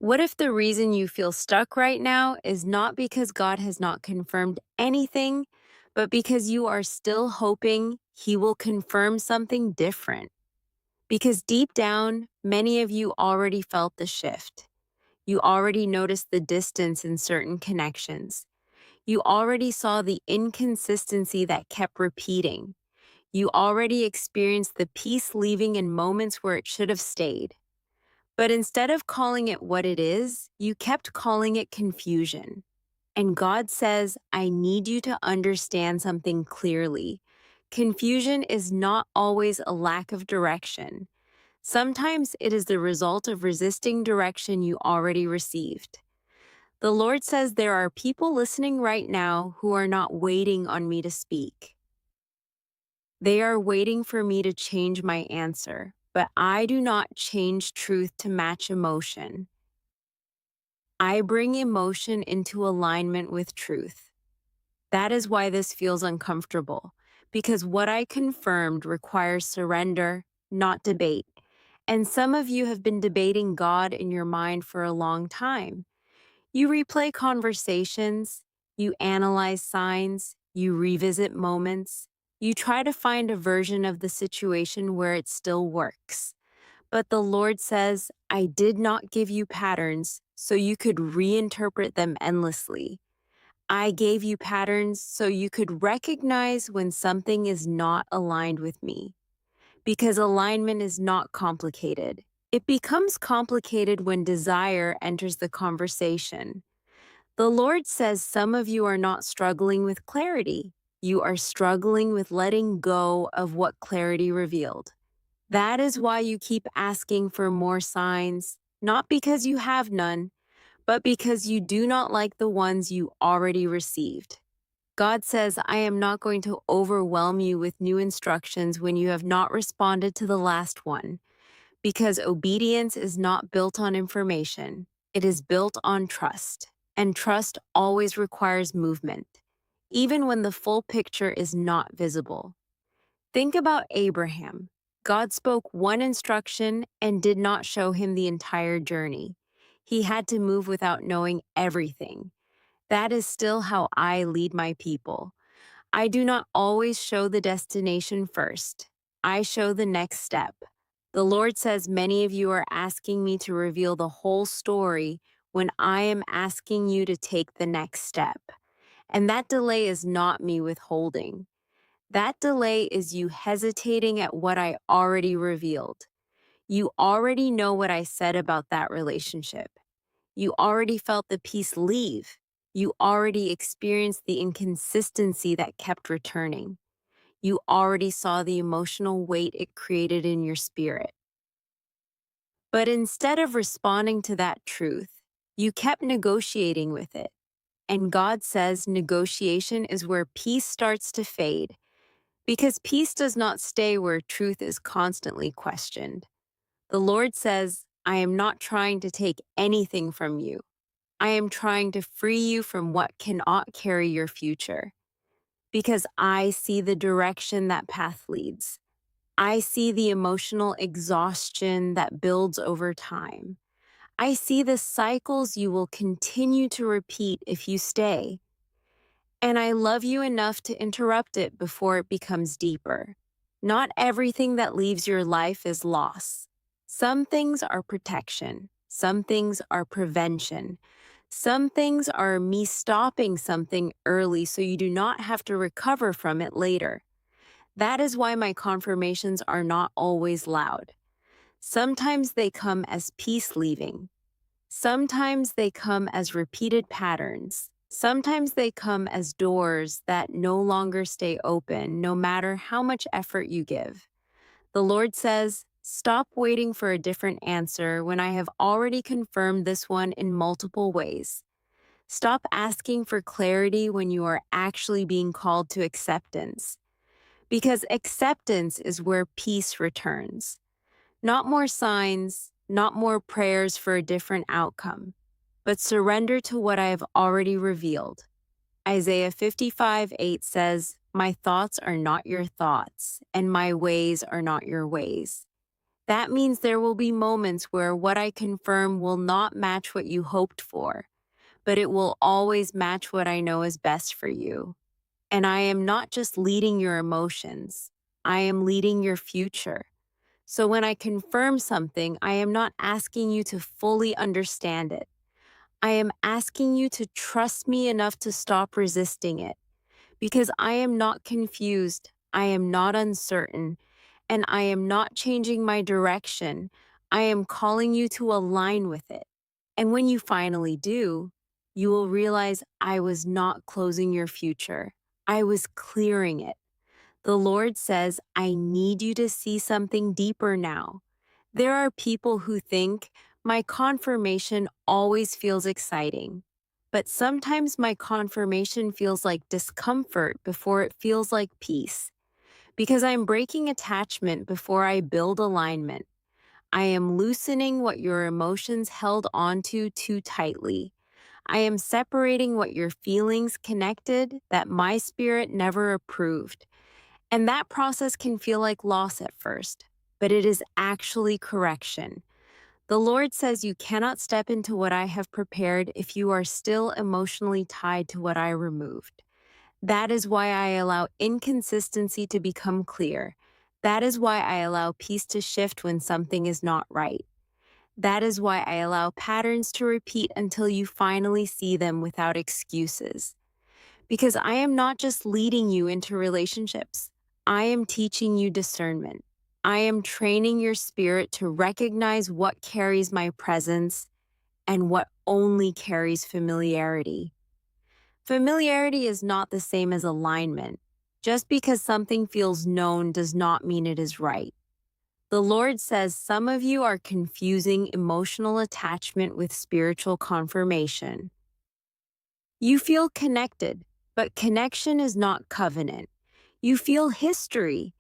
What if the reason you feel stuck right now is not because God has not confirmed anything, but because you are still hoping He will confirm something different? Because deep down, many of you already felt the shift. You already noticed the distance in certain connections. You already saw the inconsistency that kept repeating. You already experienced the peace leaving in moments where it should have stayed. But instead of calling it what it is, you kept calling it confusion. And God says, I need you to understand something clearly. Confusion is not always a lack of direction. Sometimes it is the result of resisting direction you already received. The Lord says there are people listening right now who are not waiting on me to speak. They are waiting for me to change my answer, but I do not change truth to match emotion. I bring emotion into alignment with truth. That is why this feels uncomfortable, because what I confirmed requires surrender, not debate. And some of you have been debating God in your mind for a long time. You replay conversations, you analyze signs, you revisit moments, you try to find a version of the situation where it still works. But the Lord says, I did not give you patterns so you could reinterpret them endlessly. I gave you patterns so you could recognize when something is not aligned with me. Because alignment is not complicated. It becomes complicated when desire enters the conversation. The Lord says some of you are not struggling with clarity. You are struggling with letting go of what clarity revealed. That is why you keep asking for more signs, not because you have none, but because you do not like the ones you already received. God says, I am not going to overwhelm you with new instructions when you have not responded to the last one, because obedience is not built on information, it is built on trust, and trust always requires movement, even when the full picture is not visible. Think about Abraham. God spoke one instruction and did not show him the entire journey. He had to move without knowing everything. That is still how I lead my people. I do not always show the destination first. I show the next step. The Lord says many of you are asking me to reveal the whole story when I am asking you to take the next step. And that delay is not me withholding. That delay is you hesitating at what I already revealed. You already know what I said about that relationship. You already felt the peace leave. You already experienced the inconsistency that kept returning. You already saw the emotional weight it created in your spirit. But instead of responding to that truth, you kept negotiating with it. And God says negotiation is where peace starts to fade, because peace does not stay where truth is constantly questioned. The Lord says, I am not trying to take anything from you. I am trying to free you from what cannot carry your future. Because I see the direction that path leads. I see the emotional exhaustion that builds over time. I see the cycles you will continue to repeat if you stay. And I love you enough to interrupt it before it becomes deeper. Not everything that leaves your life is loss. Some things are protection. Some things are prevention. Some things are me stopping something early so you do not have to recover from it later. That is why my confirmations are not always loud. Sometimes they come as peace leaving. Sometimes they come as repeated patterns. Sometimes they come as doors that no longer stay open, no matter how much effort you give. The Lord says, stop waiting for a different answer when I have already confirmed this one in multiple ways. Stop asking for clarity when you are actually being called to acceptance. Because acceptance is where peace returns. Not more signs, not more prayers for a different outcome, but surrender to what I have already revealed. Isaiah 55:8 says, my thoughts are not your thoughts, and my ways are not your ways. That means there will be moments where what I confirm will not match what you hoped for, but it will always match what I know is best for you. And I am not just leading your emotions, I am leading your future. So when I confirm something, I am not asking you to fully understand it. I am asking you to trust me enough to stop resisting it. Because I am not confused, I am not uncertain, and I am not changing my direction. I am calling you to align with it. And when you finally do, you will realize I was not closing your future, I was clearing it. The Lord says, I need you to see something deeper now. There are people who think my confirmation always feels exciting, but sometimes my confirmation feels like discomfort before it feels like peace. Because I'm breaking attachment before I build alignment. I am loosening what your emotions held onto too tightly. I am separating what your feelings connected that my spirit never approved. And that process can feel like loss at first, but it is actually correction. The Lord says you cannot step into what I have prepared if you are still emotionally tied to what I removed. That is why I allow inconsistency to become clear. That is why I allow peace to shift when something is not right. That is why I allow patterns to repeat until you finally see them without excuses. Because I am not just leading you into relationships, I am teaching you discernment. I am training your spirit to recognize what carries my presence and what only carries familiarity. Familiarity is not the same as alignment. Just because something feels known does not mean it is right. The Lord says some of you are confusing emotional attachment with spiritual confirmation. You feel connected, but connection is not covenant. You feel history,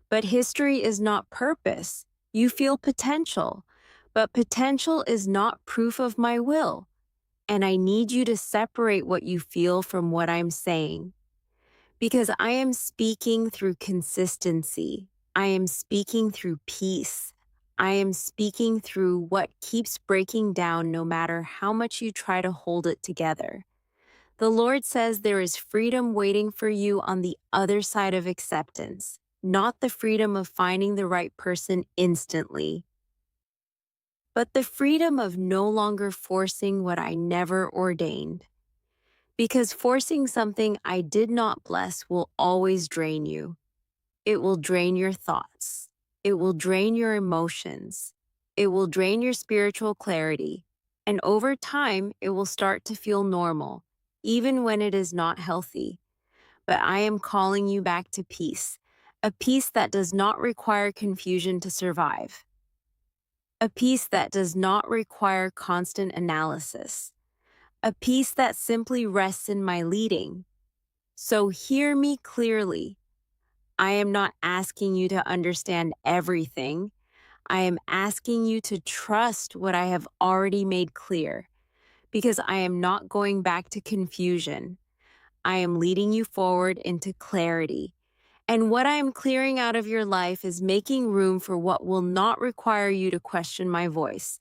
but history is not purpose. You feel potential, but potential is not proof of my will. And I need you to separate what you feel from what I'm saying. Because I am speaking through consistency. I am speaking through peace. I am speaking through what keeps breaking down no matter how much you try to hold it together. The Lord says there is freedom waiting for you on the other side of acceptance, not the freedom of finding the right person instantly, but the freedom of no longer forcing what I never ordained. Because forcing something I did not bless will always drain you. It will drain your thoughts. It will drain your emotions. It will drain your spiritual clarity. And over time, it will start to feel normal, even when it is not healthy. But I am calling you back to peace, a peace that does not require confusion to survive, a peace that does not require constant analysis, a peace that simply rests in my leading. So hear me clearly. I am not asking you to understand everything. I am asking you to trust what I have already made clear, because I am not going back to confusion. I am leading you forward into clarity. And what I am clearing out of your life is making room for what will not require you to question my voice.